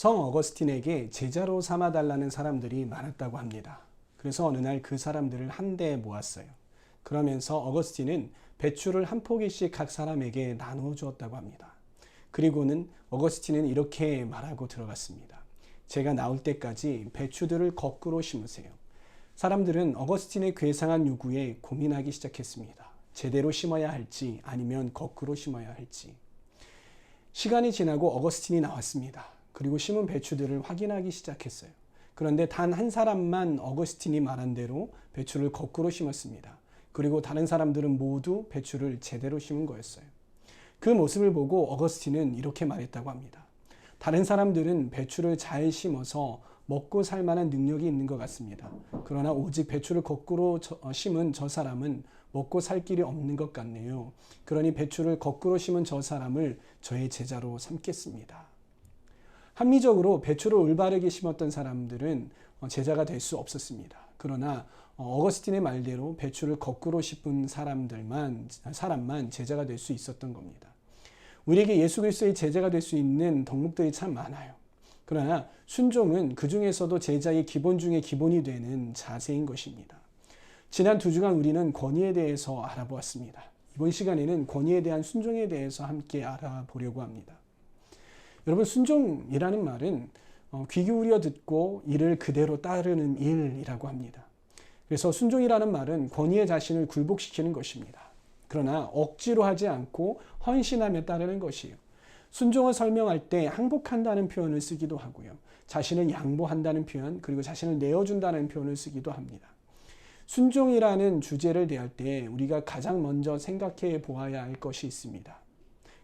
성 어거스틴에게 제자로 삼아달라는 사람들이 많았다고 합니다. 그래서 어느 날 그 사람들을 한데 모았어요. 그러면서 어거스틴은 배추를 한 포기씩 각 사람에게 나누어 주었다고 합니다. 그리고는 어거스틴은 이렇게 말하고 들어갔습니다. 제가 나올 때까지 배추들을 거꾸로 심으세요. 사람들은 어거스틴의 괴상한 요구에 고민하기 시작했습니다. 제대로 심어야 할지 아니면 거꾸로 심어야 할지. 시간이 지나고 어거스틴이 나왔습니다. 그리고 심은 배추들을 확인하기 시작했어요. 그런데 단 한 사람만 어거스틴이 말한 대로 배추를 거꾸로 심었습니다. 그리고 다른 사람들은 모두 배추를 제대로 심은 거였어요. 그 모습을 보고 어거스틴은 이렇게 말했다고 합니다. 다른 사람들은 배추를 잘 심어서 먹고 살 만한 능력이 있는 것 같습니다. 그러나 오직 배추를 거꾸로 심은 저 사람은 먹고 살 길이 없는 것 같네요. 그러니 배추를 거꾸로 심은 저 사람을 저의 제자로 삼겠습니다. 합리적으로 배추를 올바르게 심었던 사람들은 제자가 될 수 없었습니다. 그러나 어거스틴의 말대로 배추를 거꾸로 심은 사람만 제자가 될 수 있었던 겁니다. 우리에게 예수 그리스도의 제자가 될 수 있는 덕목들이 참 많아요. 그러나 순종은 그 중에서도 제자의 기본 중에 기본이 되는 자세인 것입니다. 지난 2주간 우리는 권위에 대해서 알아보았습니다. 이번 시간에는 권위에 대한 순종에 대해서 함께 알아보려고 합니다. 여러분, 순종이라는 말은 귀 기울여 듣고 이를 그대로 따르는 일이라고 합니다. 그래서 순종이라는 말은 권위의 자신을 굴복시키는 것입니다. 그러나 억지로 하지 않고 헌신하며 따르는 것이에요. 순종을 설명할 때 항복한다는 표현을 쓰기도 하고요. 자신을 양보한다는 표현, 그리고 자신을 내어준다는 표현을 쓰기도 합니다. 순종이라는 주제를 대할 때 우리가 가장 먼저 생각해 보아야 할 것이 있습니다.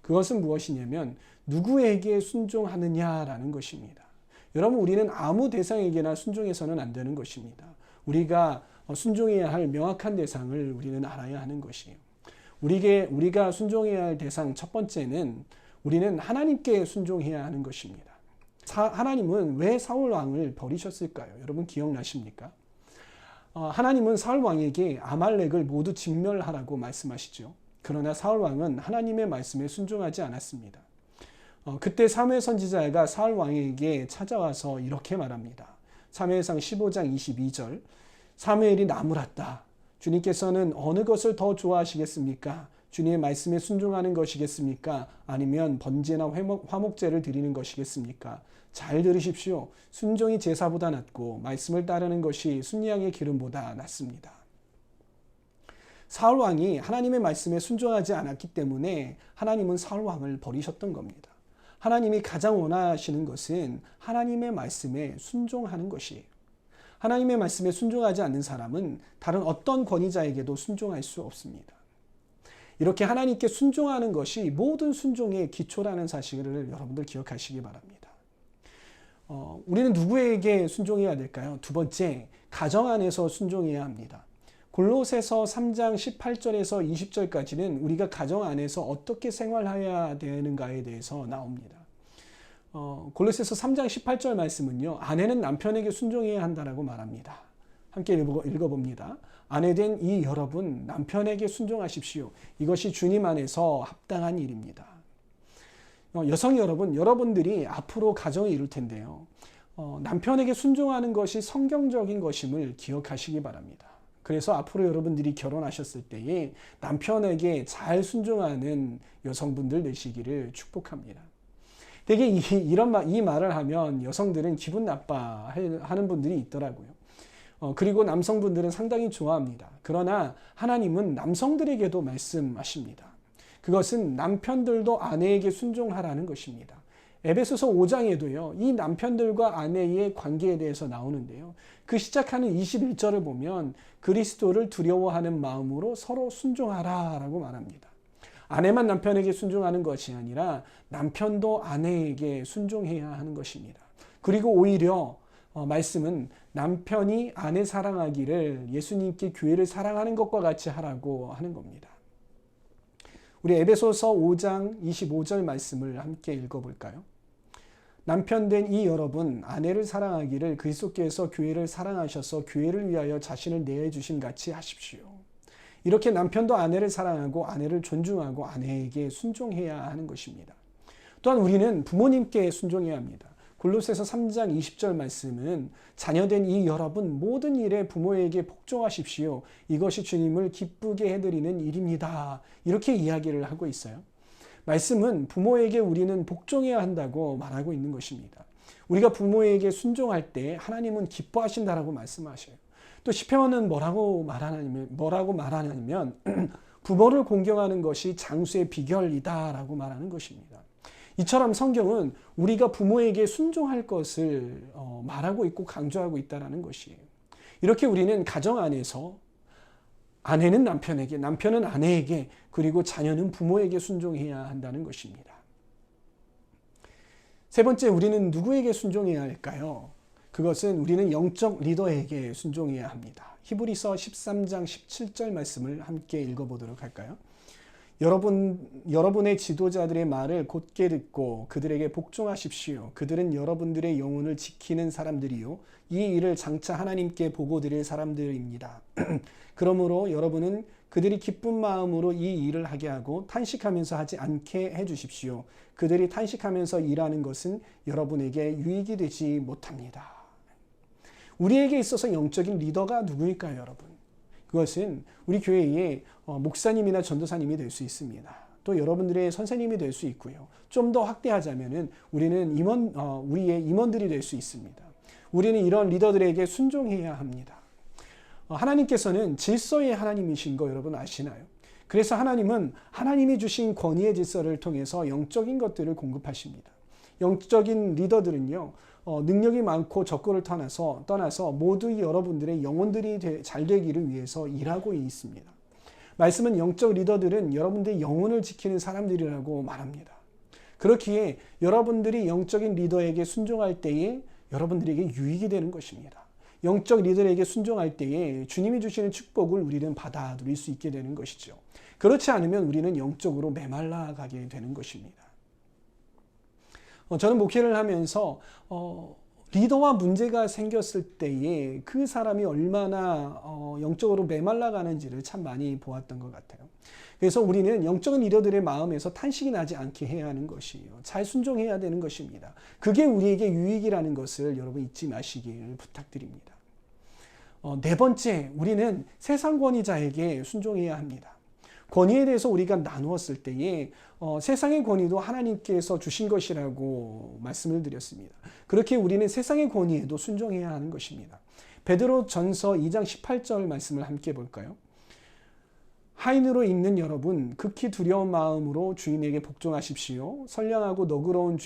그것은 무엇이냐면 누구에게 순종하느냐라는 것입니다. 여러분, 우리는 아무 대상에게나 순종해서는 안 되는 것입니다. 우리가 순종해야 할 명확한 대상을 우리는 알아야 하는 것이에요. 우리가 순종해야 할 대상 첫 번째는 우리는 하나님께 순종해야 하는 것입니다. 하나님은 왜 사울 왕을 버리셨을까요? 여러분 기억나십니까? 하나님은 사울 왕에게 아말렉을 모두 진멸하라고 말씀하시죠. 그러나 사울 왕은 하나님의 말씀에 순종하지 않았습니다. 그때 사무엘 선지자가 사울 왕에게 찾아와서 이렇게 말합니다. 사무엘상 15장 22절. 사무엘이 나무랐다. 주님께서는 어느 것을 더 좋아하시겠습니까? 주님의 말씀에 순종하는 것이겠습니까? 아니면 번제나 화목제를 드리는 것이겠습니까? 잘 들으십시오. 순종이 제사보다 낫고 말씀을 따르는 것이 순양의 기름보다 낫습니다. 사울 왕이 하나님의 말씀에 순종하지 않았기 때문에 하나님은 사울 왕을 버리셨던 겁니다. 하나님이 가장 원하시는 것은 하나님의 말씀에 순종하는 것이에요. 하나님의 말씀에 순종하지 않는 사람은 다른 어떤 권위자에게도 순종할 수 없습니다. 이렇게 하나님께 순종하는 것이 모든 순종의 기초라는 사실을 여러분들 기억하시기 바랍니다. 우리는 누구에게 순종해야 될까요? 두 번째, 가정 안에서 순종해야 합니다. 골로새서 3장 18절에서 20절까지는 우리가 가정 안에서 어떻게 생활해야 되는가에 대해서 나옵니다. 골로새서 3장 18절 말씀은요, 아내는 남편에게 순종해야 한다라고 말합니다. 함께 읽어봅니다. 아내된 이 여러분, 남편에게 순종하십시오. 이것이 주님 안에서 합당한 일입니다. 여성 여러분, 여러분들이 앞으로 가정을 이룰 텐데요. 남편에게 순종하는 것이 성경적인 것임을 기억하시기 바랍니다. 그래서 앞으로 여러분들이 결혼하셨을 때에 남편에게 잘 순종하는 여성분들 되시기를 축복합니다. 되게 이 말을 하면 여성들은 기분 나빠하는 분들이 있더라고요. 그리고 남성분들은 상당히 좋아합니다. 그러나 하나님은 남성들에게도 말씀하십니다. 그것은 남편들도 아내에게 순종하라는 것입니다. 에베소서 5장에도요, 이 남편들과 아내의 관계에 대해서 나오는데요. 그 시작하는 21절을 보면 그리스도를 두려워하는 마음으로 서로 순종하라 라고 말합니다. 아내만 남편에게 순종하는 것이 아니라 남편도 아내에게 순종해야 하는 것입니다. 그리고 오히려 말씀은 남편이 아내 사랑하기를 예수님께 교회를 사랑하는 것과 같이 하라고 하는 겁니다. 우리 에베소서 5장 25절 말씀을 함께 읽어볼까요? 남편된 이 여러분, 아내를 사랑하기를 그리스도께서 교회를 사랑하셔서 교회를 위하여 자신을 내어주신 같이 하십시오. 이렇게 남편도 아내를 사랑하고 아내를 존중하고 아내에게 순종해야 하는 것입니다. 또한 우리는 부모님께 순종해야 합니다. 골로새서 3장 20절 말씀은 자녀된 이 여러분 모든 일에 부모에게 복종하십시오. 이것이 주님을 기쁘게 해드리는 일입니다. 이렇게 이야기를 하고 있어요. 말씀은 부모에게 우리는 복종해야 한다고 말하고 있는 것입니다. 우리가 부모에게 순종할 때 하나님은 기뻐하신다라고 말씀하셔요. 또 시편은 뭐라고 말하냐면 부모를 공경하는 것이 장수의 비결이다라고 말하는 것입니다. 이처럼 성경은 우리가 부모에게 순종할 것을 말하고 있고 강조하고 있다는 것이에요. 이렇게 우리는 가정 안에서 아내는 남편에게, 남편은 아내에게, 그리고 자녀는 부모에게 순종해야 한다는 것입니다. 세 번째, 우리는 누구에게 순종해야 할까요? 그것은 우리는 영적 리더에게 순종해야 합니다. 히브리서 13장 17절 말씀을 함께 읽어보도록 할까요? 여러분의 지도자들의 말을 곧게 듣고 그들에게 복종하십시오. 그들은 여러분들의 영혼을 지키는 사람들이요. 이 일을 장차 하나님께 보고 드릴 사람들입니다. 그러므로 여러분은 그들이 기쁜 마음으로 이 일을 하게 하고 탄식하면서 하지 않게 해주십시오. 그들이 탄식하면서 일하는 것은 여러분에게 유익이 되지 못합니다. 우리에게 있어서 영적인 리더가 누구일까요, 여러분? 그것은 우리 교회의 목사님이나 전도사님이 될 수 있습니다. 또 여러분들의 선생님이 될 수 있고요. 좀 더 확대하자면은 우리는 우리의 임원들이 될 수 있습니다. 우리는 이런 리더들에게 순종해야 합니다. 하나님께서는 질서의 하나님이신 거 여러분 아시나요? 그래서 하나님은 하나님이 주신 권위의 질서를 통해서 영적인 것들을 공급하십니다. 영적인 리더들은요, 능력이 많고 적고를 떠나서 모두 여러분들의 영혼들이 잘 되기를 위해서 일하고 있습니다. 말씀은 영적 리더들은 여러분들의 영혼을 지키는 사람들이라고 말합니다. 그렇기에 여러분들이 영적인 리더에게 순종할 때에 여러분들에게 유익이 되는 것입니다. 영적 리더에게 순종할 때에 주님이 주시는 축복을 우리는 받아 누릴 수 있게 되는 것이죠. 그렇지 않으면 우리는 영적으로 메말라 가게 되는 것입니다. 저는 목회를 하면서 리더와 문제가 생겼을 때에 그 사람이 얼마나 영적으로 메말라 가는지를 참 많이 보았던 것 같아요. 그래서 우리는 영적인 리더들의 마음에서 탄식이 나지 않게 해야 하는 것이에요. 잘 순종해야 되는 것입니다. 그게 우리에게 유익이라는 것을 여러분 잊지 마시기를 부탁드립니다. 네 번째, 우리는 세상 권위자에게 순종해야 합니다. 권위에 대해서 우리가 나누었을 때에 세상의 권위도 하나님께서 주신 것이라고 말씀을 드렸습니다. 그렇게 우리는 세상의 권위에도 순종해야 하는 것입니다. 베드로전서 2장 18절 말씀을 함께 볼까요? 하인으로 있는 여러분, 극히 두려운 마음으로 주인에게 복종하십시오. 선량하고 너그러운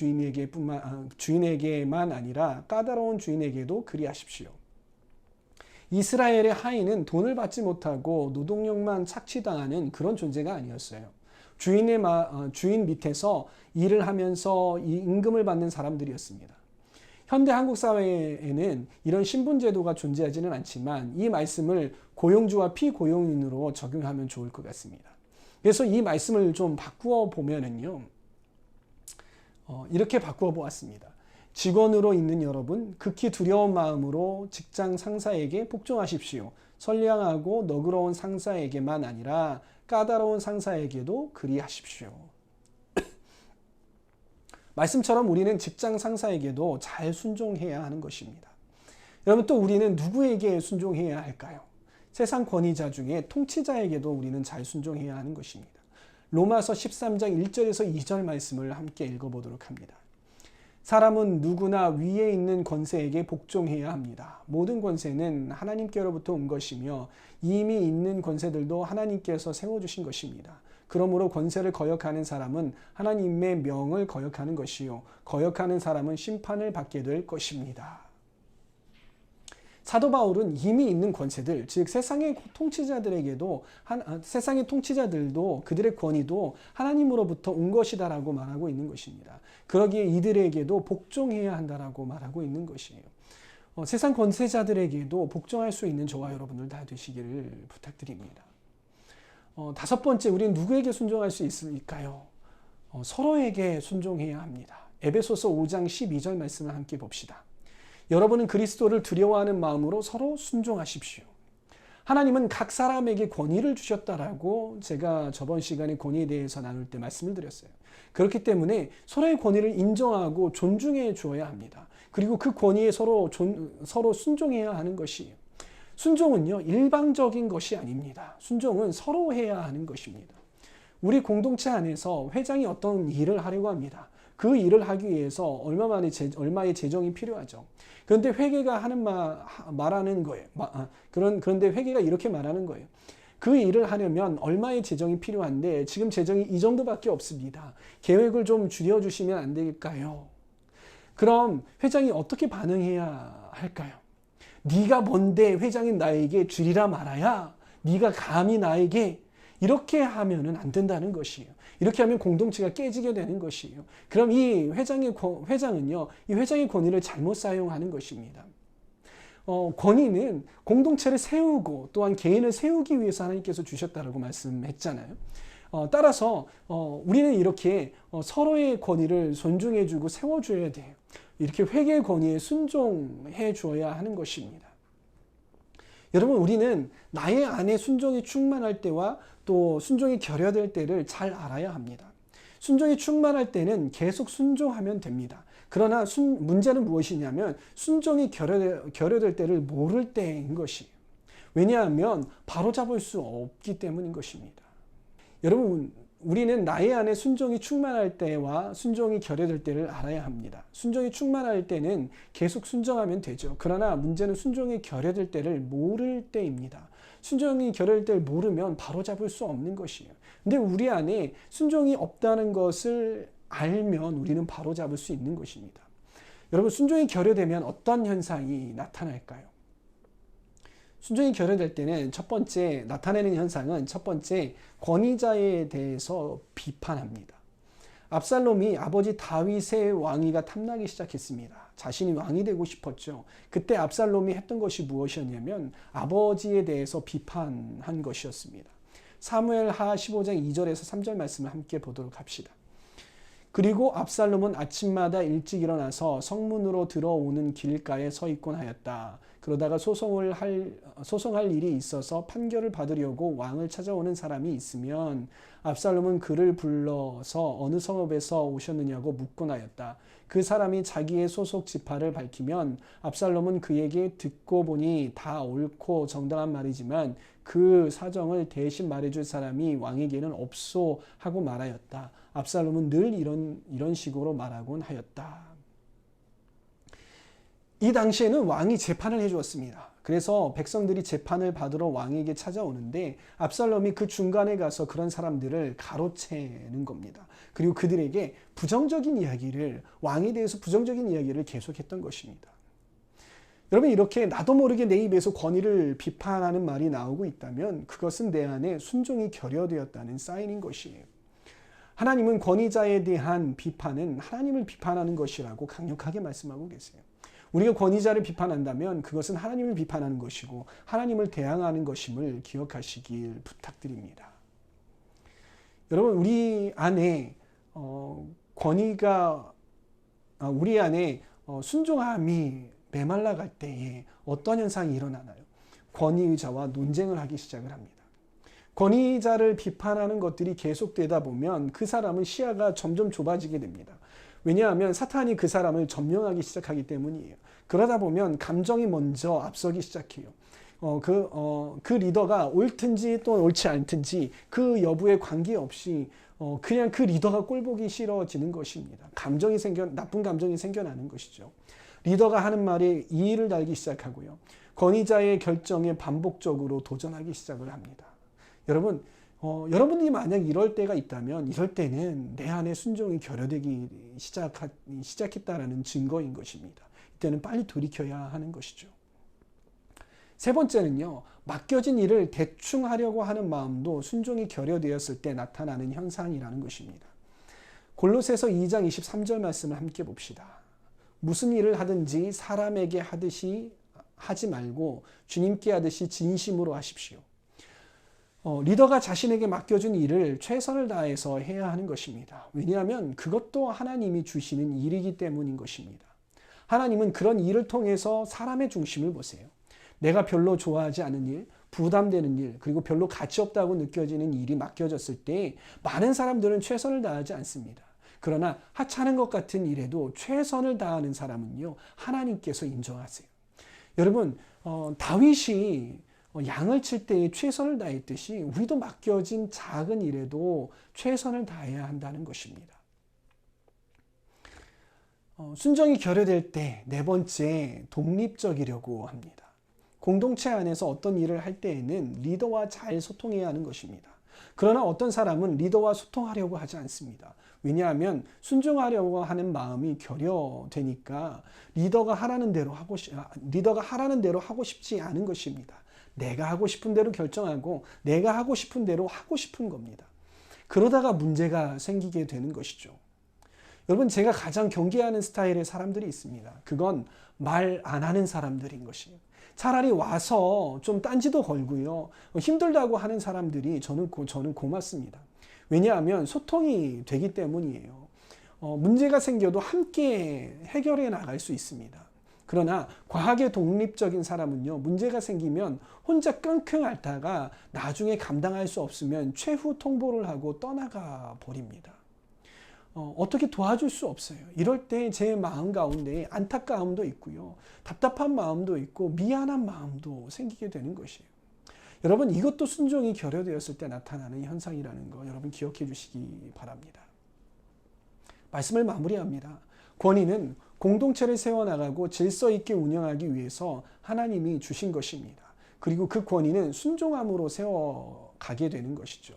주인에게만 아니라 까다로운 주인에게도 그리하십시오. 이스라엘의 하인은 돈을 받지 못하고 노동력만 착취당하는 그런 존재가 아니었어요. 주인 밑에서 일을 하면서 이 임금을 받는 사람들이었습니다. 현대 한국 사회에는 이런 신분제도가 존재하지는 않지만 이 말씀을 고용주와 피고용인으로 적용하면 좋을 것 같습니다. 그래서 이 말씀을 좀 바꾸어 보면은요, 이렇게 바꾸어 보았습니다. 직원으로 있는 여러분, 극히 두려운 마음으로 직장 상사에게 복종하십시오. 선량하고 너그러운 상사에게만 아니라 까다로운 상사에게도 그리하십시오. 말씀처럼 우리는 직장 상사에게도 잘 순종해야 하는 것입니다. 여러분, 또 우리는 누구에게 순종해야 할까요? 세상 권위자 중에 통치자에게도 우리는 잘 순종해야 하는 것입니다. 로마서 13장 1절에서 2절 말씀을 함께 읽어보도록 합니다. 사람은 누구나 위에 있는 권세에게 복종해야 합니다. 모든 권세는 하나님께로부터 온 것이며 이미 있는 권세들도 하나님께서 세워주신 것입니다. 그러므로 권세를 거역하는 사람은 하나님의 명을 거역하는 것이요, 거역하는 사람은 심판을 받게 될 것입니다. 사도 바울은 이미 있는 권세들, 즉 세상의 통치자들도 그들의 권위도 하나님으로부터 온 것이다라고 말하고 있는 것입니다. 그러기에 이들에게도 복종해야 한다라고 말하고 있는 것이에요. 세상 권세자들에게도 복종할 수 있는 저와 여러분들 다 되시기를 부탁드립니다. 다섯 번째, 우리는 누구에게 순종할 수 있을까요? 서로에게 순종해야 합니다. 에베소서 5장 12절 말씀을 함께 봅시다. 여러분은 그리스도를 두려워하는 마음으로 서로 순종하십시오. 하나님은 각 사람에게 권위를 주셨다라고 제가 저번 시간에 권위에 대해서 나눌 때 말씀을 드렸어요. 그렇기 때문에 서로의 권위를 인정하고 존중해 주어야 합니다. 그리고 그 권위에 서로 순종해야 하는 것이에요. 순종은요, 일방적인 것이 아닙니다. 순종은 서로 해야 하는 것입니다. 우리 공동체 안에서 회장이 어떤 일을 하려고 합니다. 그 일을 하기 위해서 얼마의 재정이 필요하죠. 그런데 회계가 말하는 거예요. 그런데 회계가 이렇게 말하는 거예요. 그 일을 하려면 얼마의 재정이 필요한데 지금 재정이 이 정도밖에 없습니다. 계획을 좀 줄여주시면 안 될까요? 그럼 회장이 어떻게 반응해야 할까요? 네가 뭔데 회장인 나에게 줄이라 말아야? 네가 감히 나에게? 이렇게 하면은 안 된다는 것이에요. 이렇게 하면 공동체가 깨지게 되는 것이에요. 그럼 이 회장은요, 이 회장의 권위를 잘못 사용하는 것입니다. 권위는 공동체를 세우고 또한 개인을 세우기 위해서 하나님께서 주셨다라고 말씀했잖아요. 따라서 우리는 이렇게 서로의 권위를 존중해주고 세워줘야 돼요. 이렇게 회개의 권위에 순종해 주어야 하는 것입니다. 여러분, 우리는 나의 안에 순종이 충만할 때와 또 순종이 결여될 때를 잘 알아야 합니다. 순종이 충만할 때는 계속 순종하면 됩니다. 그러나 문제는 무엇이냐면 순종이 결여될 때를 모를 때인 것이에요. 왜냐하면 바로잡을 수 없기 때문인 것입니다. 여러분, 우리는 나의 안에 순종이 충만할 때와 순종이 결여될 때를 알아야 합니다. 순종이 충만할 때는 계속 순종하면 되죠. 그러나 문제는 순종이 결여될 때를 모를 때입니다. 순종이 결여될 때를 모르면 바로잡을 수 없는 것이에요. 근데 우리 안에 순종이 없다는 것을 알면 우리는 바로잡을 수 있는 것입니다. 여러분, 순종이 결여되면 어떤 현상이 나타날까요? 순종이 결여될 때는 첫 번째 나타내는 현상은 첫 번째 권위자에 대해서 비판합니다. 압살롬이 아버지 다윗의 왕위가 탐나기 시작했습니다. 자신이 왕이 되고 싶었죠. 그때 압살롬이 했던 것이 무엇이었냐면 아버지에 대해서 비판한 것이었습니다. 사무엘하 15장 2절에서 3절 말씀을 함께 보도록 합시다. 그리고 압살롬은 아침마다 일찍 일어나서 성문으로 들어오는 길가에 서 있곤 하였다. 그러다가 소송할 일이 있어서 판결을 받으려고 왕을 찾아오는 사람이 있으면 압살롬은 그를 불러서 어느 성읍에서 오셨느냐고 묻곤 하였다. 그 사람이 자기의 소속 지파를 밝히면 압살롬은 그에게 듣고 보니 다 옳고 정당한 말이지만 그 사정을 대신 말해줄 사람이 왕에게는 없소 하고 말하였다. 압살롬은 늘 이런 식으로 말하곤 하였다. 이 당시에는 왕이 재판을 해주었습니다. 그래서 백성들이 재판을 받으러 왕에게 찾아오는데 압살롬이 그 중간에 가서 그런 사람들을 가로채는 겁니다. 그리고 그들에게 왕에 대해서 부정적인 이야기를 계속했던 것입니다. 여러분, 이렇게 나도 모르게 내 입에서 권위를 비판하는 말이 나오고 있다면 그것은 내 안에 순종이 결여되었다는 사인인 것이에요. 하나님은 권위자에 대한 비판은 하나님을 비판하는 것이라고 강력하게 말씀하고 계세요. 우리가 권위자를 비판한다면 그것은 하나님을 비판하는 것이고 하나님을 대항하는 것임을 기억하시길 부탁드립니다. 여러분, 우리 안에 순종함이 메말라갈 때에 어떤 현상이 일어나나요? 권위자와 논쟁을 하기 시작을 합니다. 권위자를 비판하는 것들이 계속되다 보면 그 사람은 시야가 점점 좁아지게 됩니다. 왜냐하면 사탄이 그 사람을 점령하기 시작하기 때문이에요. 그러다 보면 감정이 먼저 앞서기 시작해요. 그 리더가 옳든지 또 옳지 않든지 그 여부에 관계없이 그냥 그 리더가 꼴보기 싫어지는 것입니다. 나쁜 감정이 생겨나는 것이죠. 리더가 하는 말에 이의를 달기 시작하고요. 권위자의 결정에 반복적으로 도전하기 시작을 합니다. 여러분, 여러분들이 만약 이럴 때가 있다면 이럴 때는 내 안에 순종이 결여되기 시작했다라는 증거인 것입니다. 이때는 빨리 돌이켜야 하는 것이죠. 세 번째는요, 맡겨진 일을 대충 하려고 하는 마음도 순종이 결여되었을 때 나타나는 현상이라는 것입니다. 골로새서 2장 23절 말씀을 함께 봅시다. 무슨 일을 하든지 사람에게 하듯이 하지 말고 주님께 하듯이 진심으로 하십시오. 리더가 자신에게 맡겨준 일을 최선을 다해서 해야 하는 것입니다. 왜냐하면 그것도 하나님이 주시는 일이기 때문인 것입니다. 하나님은 그런 일을 통해서 사람의 중심을 보세요. 내가 별로 좋아하지 않은 일, 부담되는 일, 그리고 별로 가치 없다고 느껴지는 일이 맡겨졌을 때 많은 사람들은 최선을 다하지 않습니다. 그러나 하찮은 것 같은 일에도 최선을 다하는 사람은요, 하나님께서 인정하세요. 여러분, 다윗이 양을 칠 때에 최선을 다했듯이 우리도 맡겨진 작은 일에도 최선을 다해야 한다는 것입니다. 순종이 결여될 때 네 번째, 독립적이려고 합니다. 공동체 안에서 어떤 일을 할 때에는 리더와 잘 소통해야 하는 것입니다. 그러나 어떤 사람은 리더와 소통하려고 하지 않습니다. 왜냐하면 순종하려고 하는 마음이 결여되니까 리더가 하라는 대로 하고 싶지 않은 것입니다. 내가 하고 싶은 대로 결정하고 내가 하고 싶은 대로 하고 싶은 겁니다. 그러다가 문제가 생기게 되는 것이죠. 여러분, 제가 가장 경계하는 스타일의 사람들이 있습니다. 그건 말 안 하는 사람들인 것이에요. 차라리 와서 좀 딴지도 걸고요, 힘들다고 하는 사람들이 저는 고맙습니다. 왜냐하면 소통이 되기 때문이에요. 문제가 생겨도 함께 해결해 나갈 수 있습니다. 그러나 과하게 독립적인 사람은요, 문제가 생기면 혼자 끙끙 앓다가 나중에 감당할 수 없으면 최후 통보를 하고 떠나가 버립니다. 어떻게 도와줄 수 없어요. 이럴 때 제 마음 가운데 안타까움도 있고요, 답답한 마음도 있고 미안한 마음도 생기게 되는 것이에요. 여러분, 이것도 순종이 결여되었을 때 나타나는 현상이라는 거 여러분 기억해 주시기 바랍니다. 말씀을 마무리합니다. 권위는 공동체를 세워나가고 질서 있게 운영하기 위해서 하나님이 주신 것입니다. 그리고 그 권위는 순종함으로 세워가게 되는 것이죠.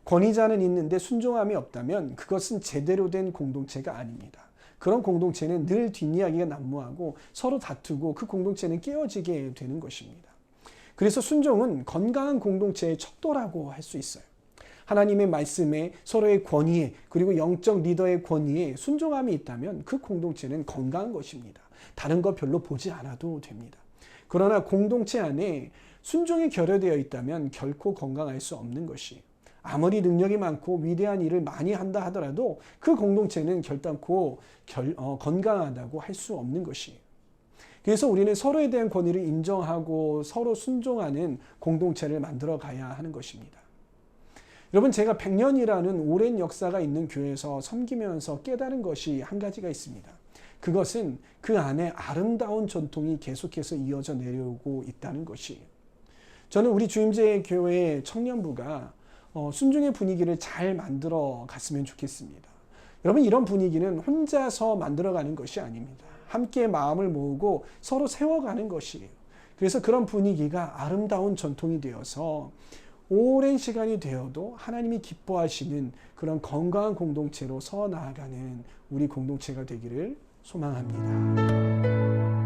권위자는 있는데 순종함이 없다면 그것은 제대로 된 공동체가 아닙니다. 그런 공동체는 늘 뒷이야기가 난무하고 서로 다투고 그 공동체는 깨어지게 되는 것입니다. 그래서 순종은 건강한 공동체의 척도라고 할 수 있어요. 하나님의 말씀에, 서로의 권위에, 그리고 영적 리더의 권위에 순종함이 있다면 그 공동체는 건강한 것입니다. 다른 거 별로 보지 않아도 됩니다. 그러나 공동체 안에 순종이 결여되어 있다면 결코 건강할 수 없는 것이에요. 아무리 능력이 많고 위대한 일을 많이 한다 하더라도 그 공동체는 결단코 건강하다고 할 수 없는 것이에요. 그래서 우리는 서로에 대한 권위를 인정하고 서로 순종하는 공동체를 만들어 가야 하는 것입니다. 여러분, 제가 100년이라는 오랜 역사가 있는 교회에서 섬기면서 깨달은 것이 한 가지가 있습니다. 그것은 그 안에 아름다운 전통이 계속해서 이어져 내려오고 있다는 것이에요. 저는 우리 주임제 교회의 청년부가 순종의 분위기를 잘 만들어 갔으면 좋겠습니다. 여러분, 이런 분위기는 혼자서 만들어가는 것이 아닙니다. 함께 마음을 모으고 서로 세워가는 것이에요. 그래서 그런 분위기가 아름다운 전통이 되어서 오랜 시간이 되어도 하나님이 기뻐하시는 그런 건강한 공동체로 서 나아가는 우리 공동체가 되기를 소망합니다.